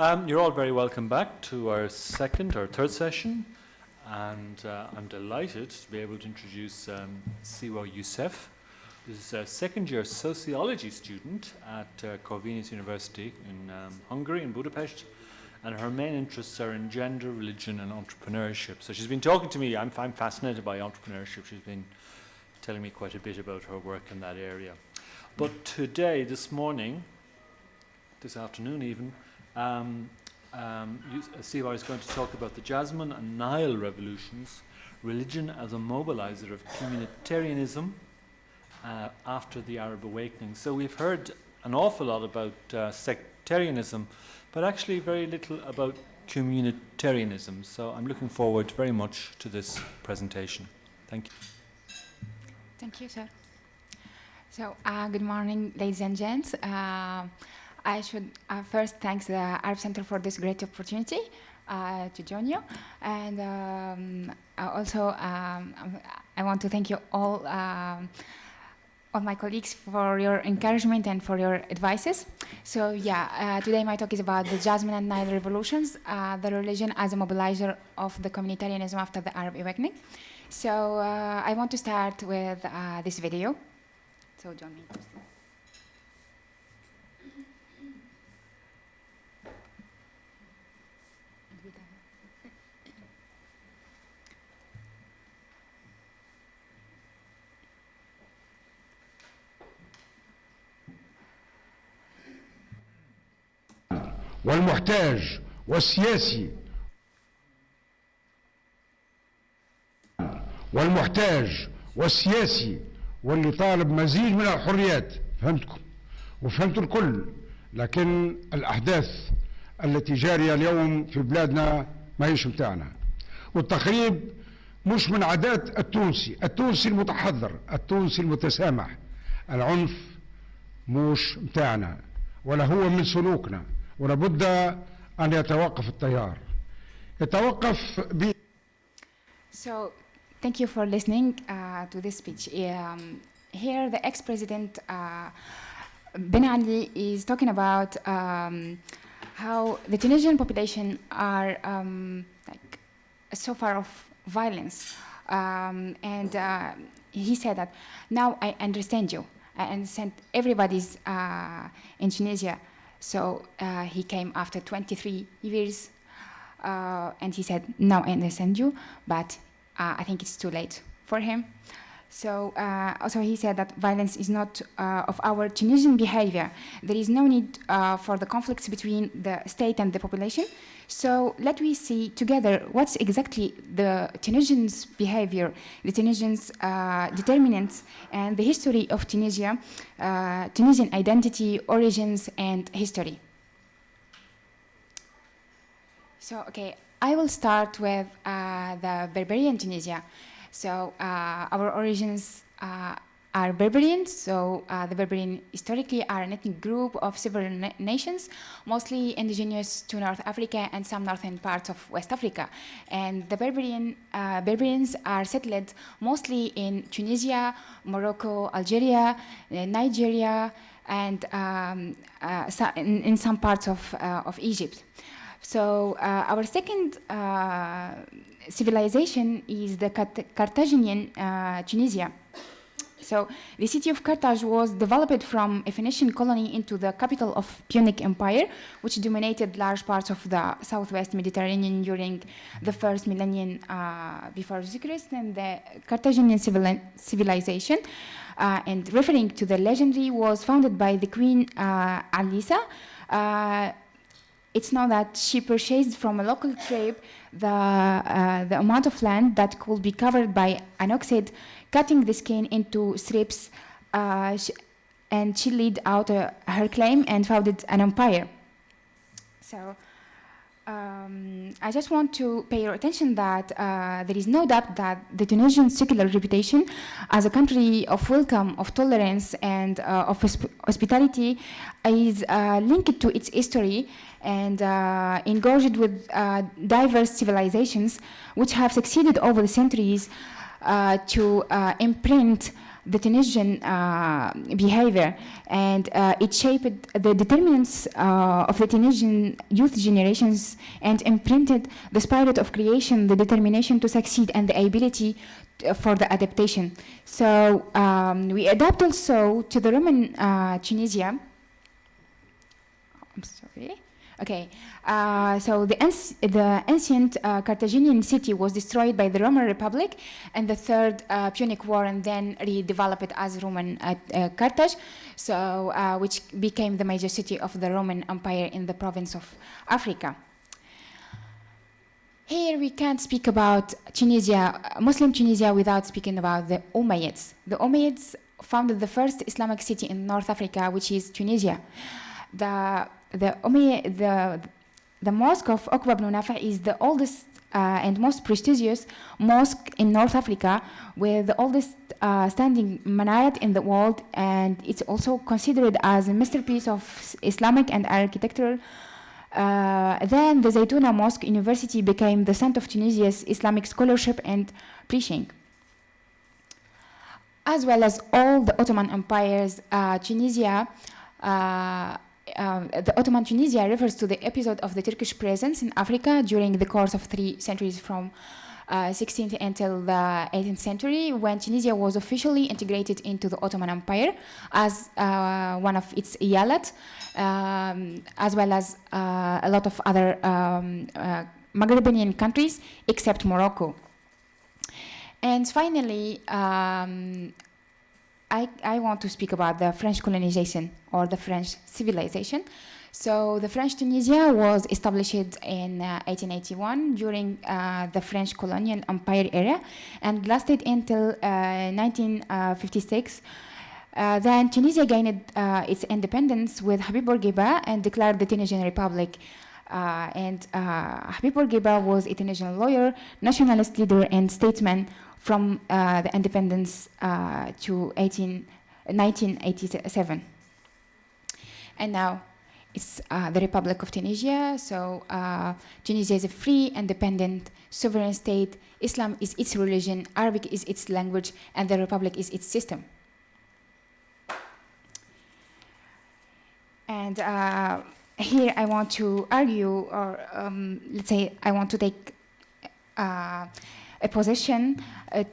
You're all very welcome back to our second or third session, and I'm delighted to be able to introduce Siwar Youssef, who's a second-year sociology student at Corvinus University in Hungary, in Budapest, and her main interests are in gender, religion, and entrepreneurship. So she's been talking to me. I'm fascinated by entrepreneurship. She's been telling me quite a bit about her work in that area. But today, this morning, this afternoon even, Siwar is going to talk about the Jasmine and Nile revolutions, religion as a mobilizer of communitarianism after the Arab awakening. So we've heard an awful lot about sectarianism, but actually very little about communitarianism. So I'm looking forward very much to this presentation. Thank you. Thank you, sir. So good morning, ladies and gents. I should first thank the Arab Center for this great opportunity to join you. And also, I want to thank you all my colleagues for your encouragement and for your advices. So today my talk is about the Jasmine and Nile revolutions, the religion as a mobilizer of the communitarianism after the Arab awakening. So I want to start with this video. So join me. والمحتاج والسياسي واللي طالب مزيد من الحريات. فهمتكم وفهمتوا الكل، لكن الأحداث التي جارية اليوم في بلادنا ما هيش متاعنا، والتخريب مش من عادات التونسي المتحضر، التونسي المتسامح. العنف مش متاعنا ولا هو من سلوكنا، ولابد أن يتوقف التيار. So, thank you for listening to this speech. Here, the ex-president Ben Ali is talking about how the Tunisian population are like so far of violence, and he said that now I understand you. I understand everybody's in Tunisia. So he came after 23 years, and he said, now I understand you, but I think it's too late for him. So also he said that violence is not of our Tunisian behavior. There is no need for the conflicts between the state and the population. So let me see together what's exactly the Tunisians' behavior, the Tunisians' determinants, and the history of Tunisia, Tunisian identity, origins, and history. So, okay, I will start with the Berberian Tunisia. So our origins are Berberian. So the Berberian historically are an ethnic group of several nations, mostly indigenous to North Africa and some northern parts of West Africa. And the Berberians are settled mostly in Tunisia, Morocco, Algeria, Nigeria, and in some parts of Egypt. So our second civilization is the Carthaginian Tunisia. So the city of Carthage was developed from a Phoenician colony into the capital of Punic Empire, which dominated large parts of the southwest Mediterranean during the first millennium before Christ. And the Carthaginian civilization, and referring to the legendary, was founded by the queen Alisa. It's known that she purchased from a local tribe the amount of land that could be covered by an oxide, cutting the skin into strips, and she laid out her claim and founded an empire. So I just want to pay your attention that there is no doubt that the Tunisian secular reputation as a country of welcome, of tolerance, and of hospitality is linked to its history and engorged with diverse civilizations which have succeeded over the centuries to imprint the Tunisian behavior, and it shaped the determinants of the Tunisian youth generations and imprinted the spirit of creation, the determination to succeed, and the ability for the adaptation. So we adapt also to the Roman Tunisia. I'm sorry. Okay, so the ancient Carthaginian city was destroyed by the Roman Republic and the Third Punic War, and then redeveloped as Roman Carthage, so which became the major city of the Roman Empire in the province of Africa. Here we can't speak about Tunisia, Muslim Tunisia, without speaking about the Umayyads. The Umayyads founded the first Islamic city in North Africa, which is Tunisia. The mosque of Uqba ibn Nafi' is the oldest and most prestigious mosque in North Africa, with the oldest standing minaret in the world, and it's also considered as a masterpiece of Islamic and architectural. Then the Zaytuna Mosque University became the center of Tunisia's Islamic scholarship and preaching. As well as all the Ottoman empires, the Ottoman Tunisia refers to the episode of the Turkish presence in Africa during the course of 3 centuries from 16th until the 18th century, when Tunisia was officially integrated into the Ottoman Empire as one of its eyalat, as well as a lot of other Maghrebinian countries except Morocco. And finally, I want to speak about the French colonization or the French civilization. So the French Tunisia was established in 1881 during the French colonial empire era and lasted until 1956. Then Tunisia gained its independence with Habib Bourguiba and declared the Tunisian Republic. Habib Bourguiba was a Tunisian lawyer, nationalist leader, and statesman from the independence to 1987. And now it's the Republic of Tunisia. So Tunisia is a free, independent, sovereign state. Islam is its religion, Arabic is its language, and the Republic is its system. And here I want to argue, or let's say I want to take a position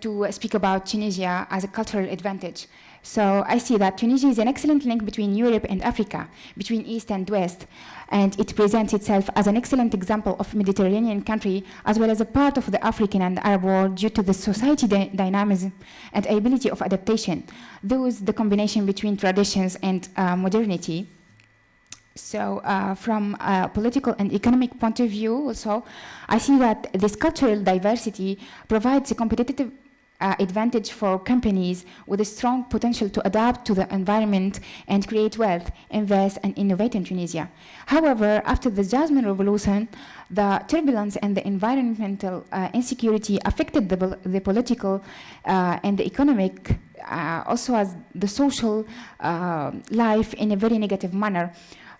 to speak about Tunisia as a cultural advantage. So I see that Tunisia is an excellent link between Europe and Africa, between East and West, and it presents itself as an excellent example of Mediterranean country, as well as a part of the African and Arab world due to the society dynamism and ability of adaptation. Those the combination between traditions and modernity. So from a political and economic point of view also, I see that this cultural diversity provides a competitive advantage for companies with a strong potential to adapt to the environment and create wealth, invest, and innovate in Tunisia. However, after the Jasmine Revolution, the turbulence and the environmental insecurity affected the political and the economic, also as the social life in a very negative manner.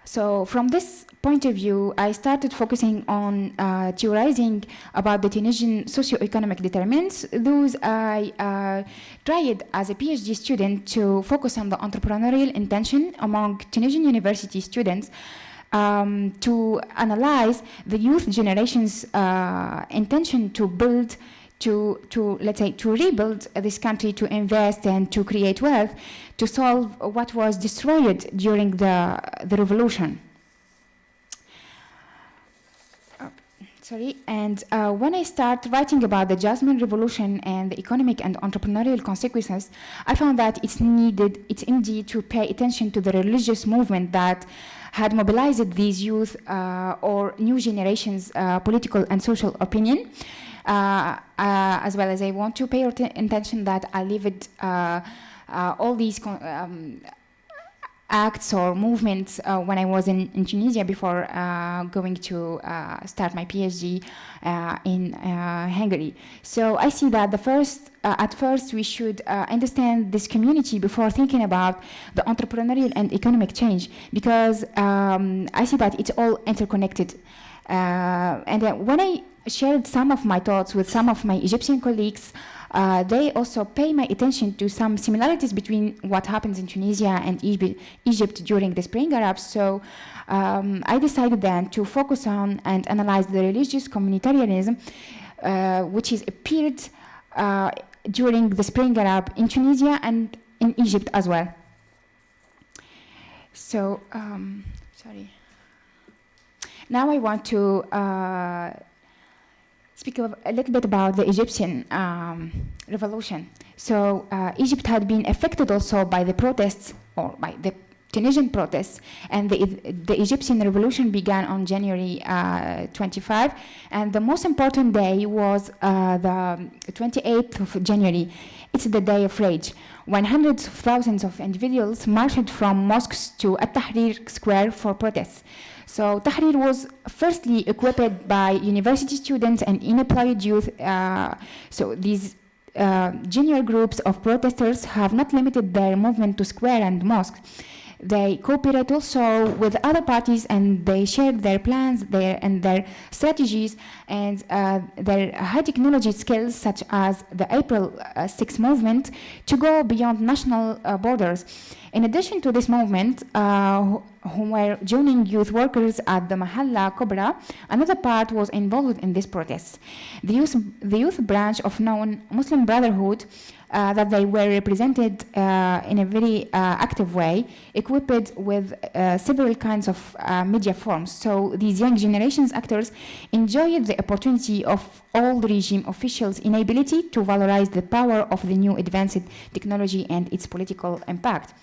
So from this point of view, I started focusing on theorizing about the Tunisian socio-economic determinants. Those I tried as a PhD student to focus on the entrepreneurial intention among Tunisian university students to analyze the youth generation's intention to build, let's say, to rebuild this country, to invest and to create wealth, to solve what was destroyed during the revolution. And when I started writing about the Jasmine Revolution and the economic and entrepreneurial consequences, I found that it's indeed to pay attention to the religious movement that had mobilized these youth or new generations' political and social opinion. As well as I want to pay attention that I lived all these acts or movements when I was in Tunisia before going to start my PhD in Hungary. So I see that at first we should understand this community before thinking about the entrepreneurial and economic change, because I see that it's all interconnected. And when I shared some of my thoughts with some of my Egyptian colleagues, they also pay my attention to some similarities between what happens in Tunisia and Egypt during the Spring Arab. So I decided then to focus on and analyze the religious communitarianism, which is appeared during the Spring Arab in Tunisia and in Egypt as well. So, sorry. Now I want to speak a little bit about the Egyptian revolution. So Egypt had been affected also by the protests, or by the Tunisian protests, and the Egyptian revolution began on January 25, and the most important day was the 28th of January. It's the Day of Rage, when hundreds of thousands of individuals marched from mosques to At-Tahrir Square for protests. So Tahrir was firstly equipped by university students and unemployed youth. So these junior groups of protesters have not limited their movement to square and mosques. They cooperate also with other parties, and they share their plans and their strategies and their high technology skills, such as the April 6 movement, to go beyond national borders. In addition to this movement, who were joining youth workers at the Mahalla Kubra, another part was involved in these protests. The youth branch of known Muslim Brotherhood, that they were represented in a very active way, equipped with several kinds of media forms. So these young generations actors enjoyed the opportunity of old regime officials' inability to valorize the power of the new advanced technology and its political impact.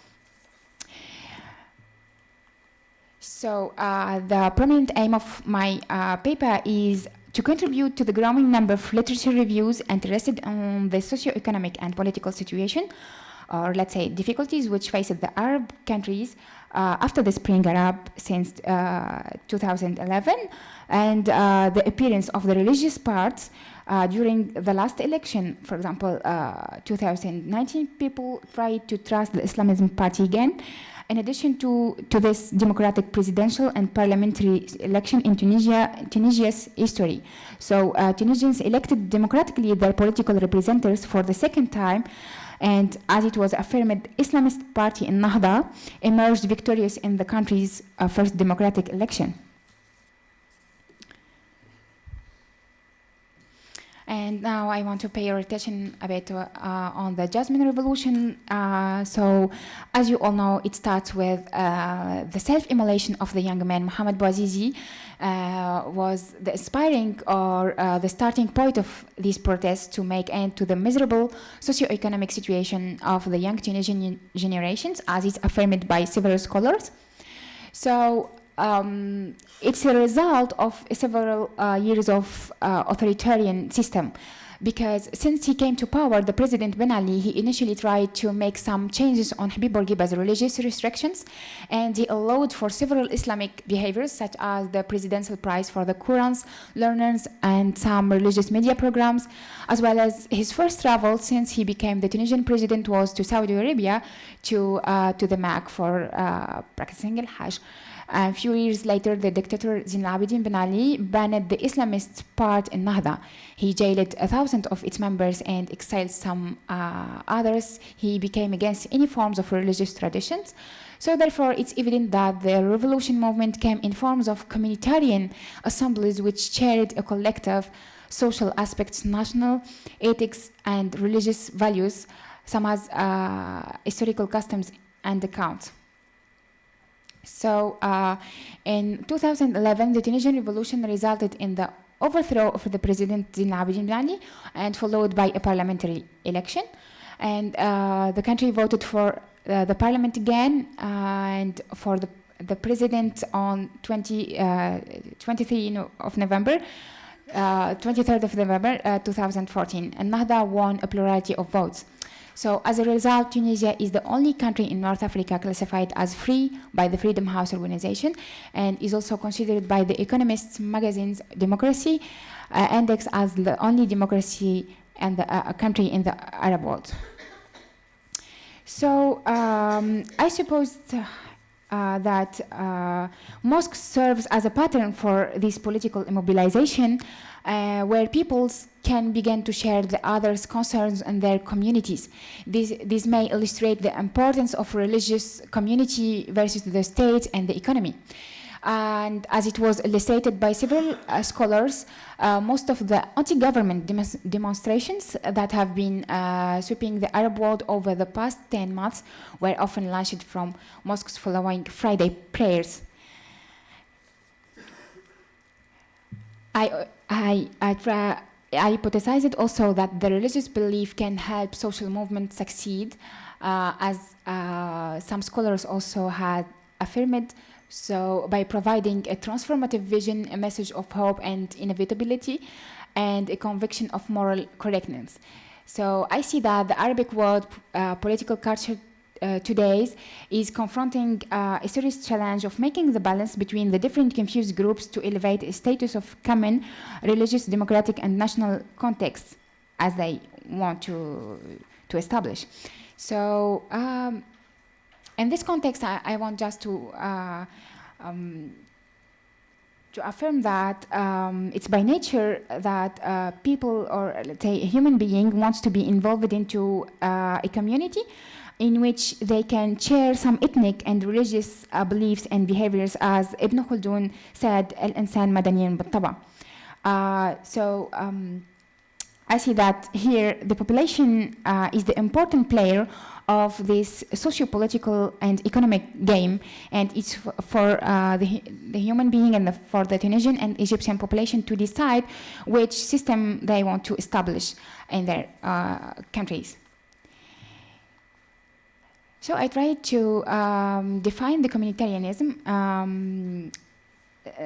So the prominent aim of my paper is to contribute to the growing number of literature reviews interested in the socio-economic and political situation, or let's say difficulties which faced the Arab countries after the Spring Arab since 2011, and the appearance of the religious parts during the last election. For example, 2019, people tried to trust the Islamism party again. In addition to this democratic presidential and parliamentary election in Tunisia's history. So Tunisians elected democratically their political representatives for the second time, and as it was affirmed, Islamist party in Nahda emerged victorious in the country's first democratic election. And now I want to pay your attention a bit on the Jasmine Revolution. So, as you all know, it starts with the self-immolation of the young man Mohamed Bouazizi was the aspiring or the starting point of these protests to make end to the miserable socio-economic situation of the young Tunisian generations, as is affirmed by several scholars. So, it's a result of several years of authoritarian system, because since he came to power, the President Ben Ali, he initially tried to make some changes on Habib Bourguiba's religious restrictions, and he allowed for several Islamic behaviors, such as the Presidential Prize for the Quran's learners and some religious media programs, as well as his first travel since he became the Tunisian president was to Saudi Arabia to the Mecca for practicing al-Hajj. A few years later, the dictator Zine al-Abidine Ben Ali banned the Islamist part in Nahda. He jailed 1,000 of its members and exiled some others. He became against any forms of religious traditions. So therefore, it's evident that the revolution movement came in forms of communitarian assemblies which shared a collective social aspects, national ethics and religious values, some as historical customs and accounts. So in 2011, the Tunisian Revolution resulted in the overthrow of the President Zine al-Abidine Ben Ali and followed by a parliamentary election. And the country voted for the parliament again and for the president on 23rd of November 2014. And Nahda won a plurality of votes. So as a result, Tunisia is the only country in North Africa classified as free by the Freedom House organization, and is also considered by the Economist magazine's Democracy Index as the only democracy and a country in the Arab world. So I suppose that mosques serves as a pattern for this political immobilization, where peoples can begin to share the others' concerns and their communities. This may illustrate the importance of religious community versus the state and the economy. And as it was illustrated by several scholars, most of the anti-government demonstrations that have been sweeping the Arab world over the past 10 months were often launched from mosques following Friday prayers. I hypothesized also that the religious belief can help social movements succeed, as some scholars also had affirmed. So by providing a transformative vision, a message of hope and inevitability, and a conviction of moral correctness. So I see that the Arabic world political culture today is confronting a serious challenge of making the balance between the different confused groups to elevate a status of common religious, democratic, and national context as they want to establish. So in this context, I want just to affirm that it's by nature that people, or let's say a human being, wants to be involved into a community in which they can share some ethnic and religious beliefs and behaviors, as Ibn Khaldun said, "Al-insan madaniyan bil-taba." So I see that here the population is the important player of this socio-political and economic game, and it's for the human being and for the Tunisian and Egyptian population to decide which system they want to establish in their countries. So I tried to define the communitarianism,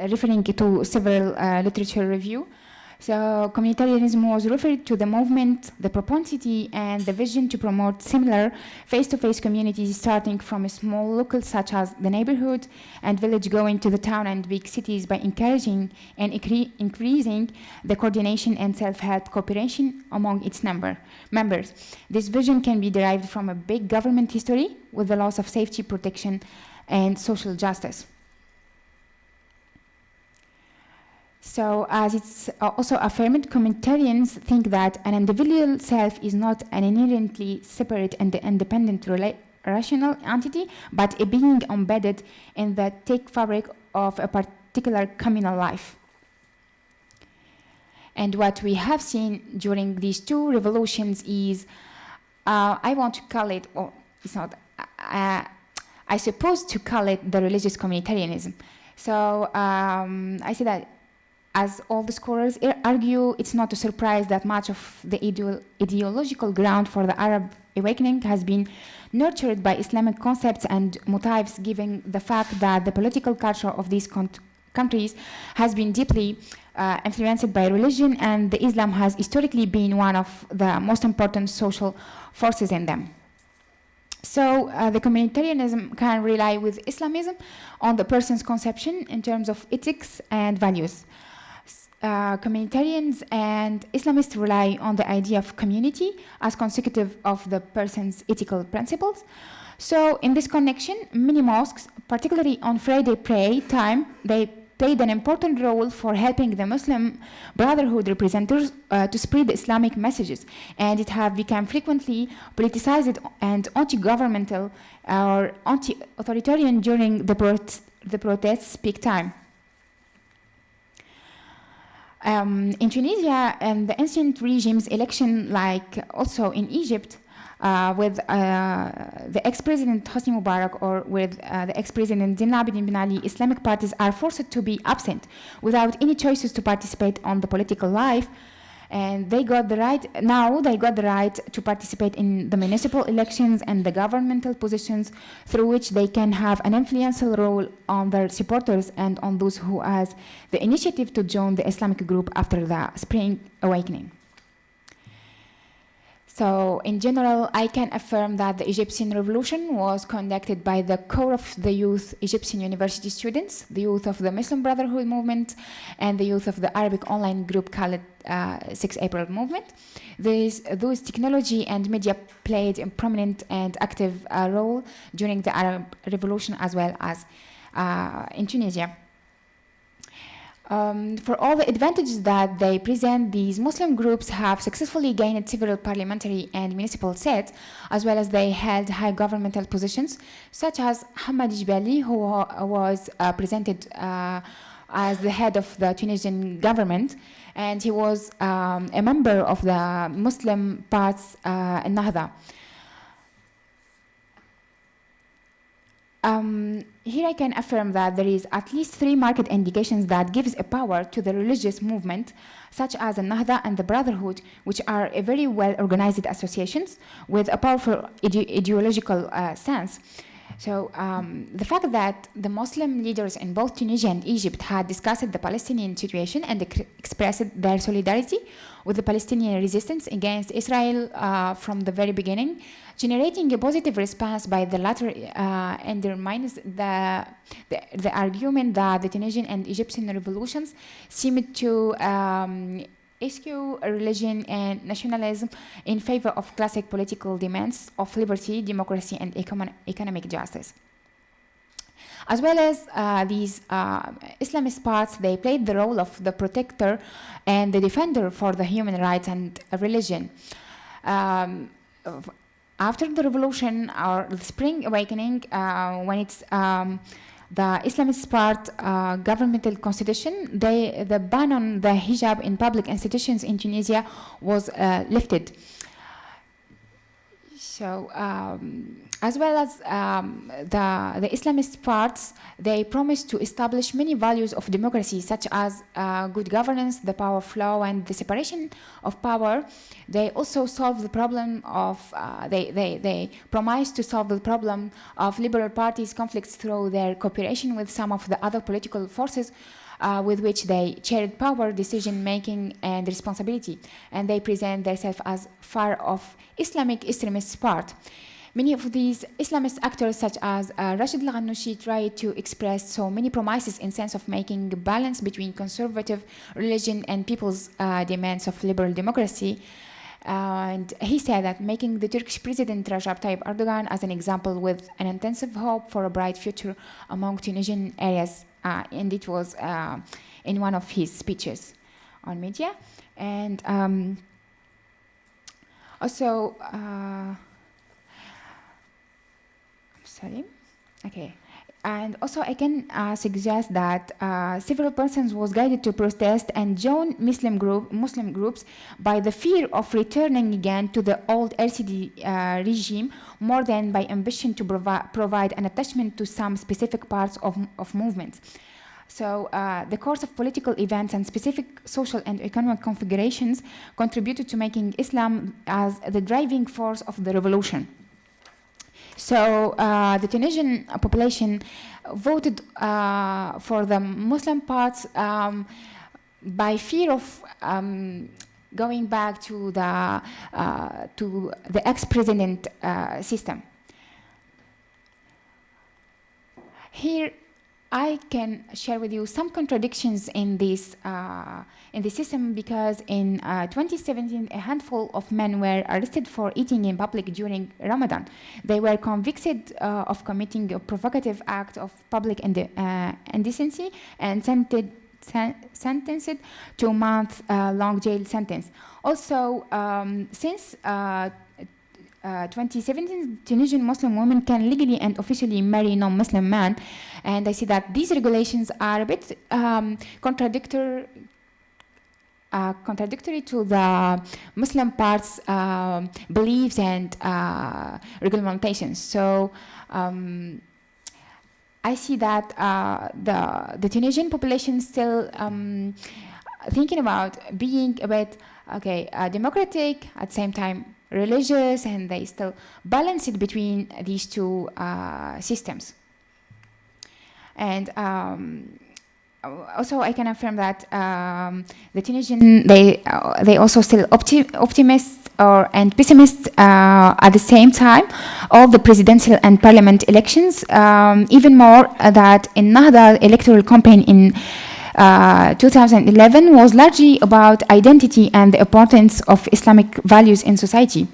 referring to several literature review. So communitarianism was referred to the movement, the propensity, and the vision to promote similar face-to-face communities, starting from a small local such as the neighborhood and village, going to the town and big cities by encouraging and increasing the coordination and self-help cooperation among its members. This vision can be derived from a big government history with the loss of safety, protection, and social justice. So, as it's also affirmed, communitarians think that an individual self is not an inherently separate and independent rational entity, but a being embedded in the tech fabric of a particular communal life. And what we have seen during these two revolutions is, I want to call it, or it's not, I suppose to call it the religious communitarianism. So, I say that, as all the scholars argue, it's not a surprise that much of the ideological ground for the Arab awakening has been nurtured by Islamic concepts and motifs, given the fact that the political culture of these countries has been deeply influenced by religion, and the Islam has historically been one of the most important social forces in them. So the communitarianism can rely with Islamism on the person's conception in terms of ethics and values. Communitarians and Islamists rely on the idea of community as consecutive of the person's ethical principles. So in this connection, many mosques, particularly on Friday prayer time, they played an important role for helping the Muslim Brotherhood representatives to spread the Islamic messages, and it have become frequently politicized and anti-governmental or anti-authoritarian during the protests peak time. In Tunisia and the ancient regimes election, like also in Egypt, with the ex-president Hosni Mubarak or with the ex-president Zine Abidine Ben Ali, Islamic parties are forced to be absent without any choices to participate on the political life. And they got the right to participate in the municipal elections and the governmental positions, through which they can have an influential role on their supporters and on those who has the initiative to join the Islamic group after the Spring Awakening. So in general, I can affirm that the Egyptian revolution was conducted by the core of the youth Egyptian university students, the youth of the Muslim Brotherhood movement, and the youth of the Arabic online group called 6 April movement. Those technology and media played a prominent and active role during the Arab Revolution as well as in Tunisia. For all the advantages that they present, these Muslim groups have successfully gained several parliamentary and municipal seats, as well as they held high governmental positions, such as Hamad Jbali, who was presented as the head of the Tunisian government, and he was a member of the Muslim Parts Nahda. Here I can affirm that there is at least 3 marked indications that gives a power to the religious movement, such as the Nahda and the Brotherhood, which are a very well organized associations with a powerful ideological sense. So the fact that the Muslim leaders in both Tunisia and Egypt had discussed the Palestinian situation and expressed their solidarity with the Palestinian resistance against Israel from the very beginning, generating a positive response by the latter undermines the argument that the Tunisian and Egyptian revolutions seemed to eschew religion and nationalism in favor of classic political demands of liberty, democracy, and economic justice. As well as these Islamist parts, they played the role of the protector and the defender for the human rights and religion. After the revolution or the Spring Awakening, when it's the Islamist part governmental constitution, the ban on the hijab in public institutions in Tunisia was lifted. So, as well as the Islamist parts, they promised to establish many values of democracy, such as good governance, the power of law, and the separation of power. They also solved the problem of, they promised to solve the problem of liberal parties' conflicts through their cooperation with some of the other political forces with which they shared power, decision-making, and responsibility. And they present themselves as far off Islamic extremist part. Many of these Islamist actors, such as Rashid Al-Ghannouchi, tried to express so many promises in sense of making a balance between conservative religion and people's demands of liberal democracy. And he said that making the Turkish President Recep Tayyip Erdogan as an example with an intensive hope for a bright future among Tunisian areas. And it was in one of his speeches on media. And also, sorry, okay. And also I can suggest that several persons was guided to protest and join Muslim groups by the fear of returning again to the old LCD regime more than by ambition to provide an attachment to some specific parts of movements. So the course of political events and specific social and economic configurations contributed to making Islam as the driving force of the revolution. So the Tunisian population voted for the Muslim parts by fear of going back to the ex-president system. Here, I can share with you some contradictions in this system, because in 2017, a handful of men were arrested for eating in public during Ramadan. They were convicted of committing a provocative act of public indecency and sentenced to a month-long jail sentence. Also, since 2017, Tunisian Muslim women can legally and officially marry non-Muslim men, and I see that these regulations are a bit contradictory to the Muslim parts' beliefs and regulations. So I see that the Tunisian population still thinking about being a bit democratic, at the same time religious, and they still balance it between these two systems. And also I can affirm that the Tunisian, they also still optimist and pessimist at the same time all the presidential and parliament elections, even more that in Nahda electoral campaign in 2011 was largely about identity and the importance of Islamic values in society.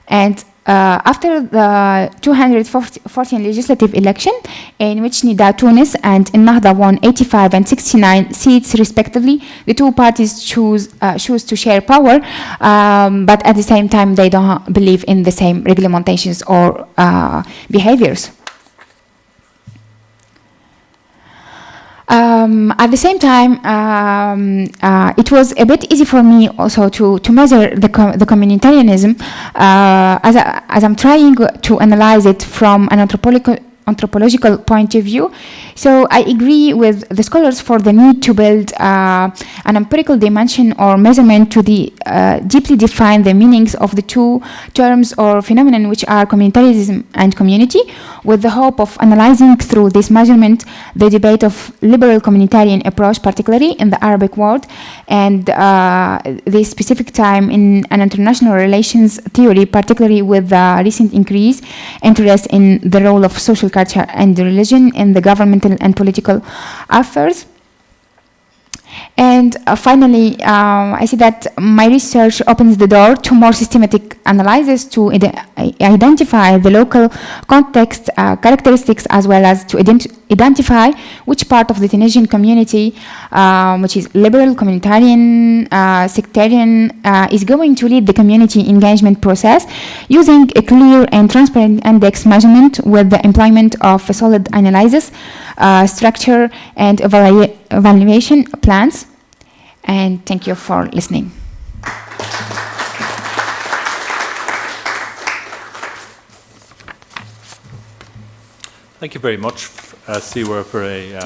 And after the 214 legislative election, in which Nida Tunis and Ennahda won 85 and 69 seats respectively, the two parties choose to share power, but at the same time they don't believe in the same regulations or behaviors. At the same time, it was a bit easy for me also to measure the communitarianism as I'm trying to analyze it from an anthropological point of view. So I agree with the scholars for the need to build an empirical dimension or measurement to deeply define the meanings of the two terms or phenomenon, which are communitarianism and community, with the hope of analyzing through this measurement the debate of liberal communitarian approach, particularly in the Arabic world, and the specific time in an international relations theory, particularly with the recent increase interest in the role of social culture and religion in the governmental and political affairs. And finally, I see that my research opens the door to more systematic analysis to identify the local context, characteristics, as well as to identify which part of the Tunisian community, which is liberal, communitarian, sectarian, is going to lead the community engagement process using a clear and transparent index measurement with the employment of a solid analysis, structure, and evaluation plans. And thank you for listening. Thank you very much, Siwar, for a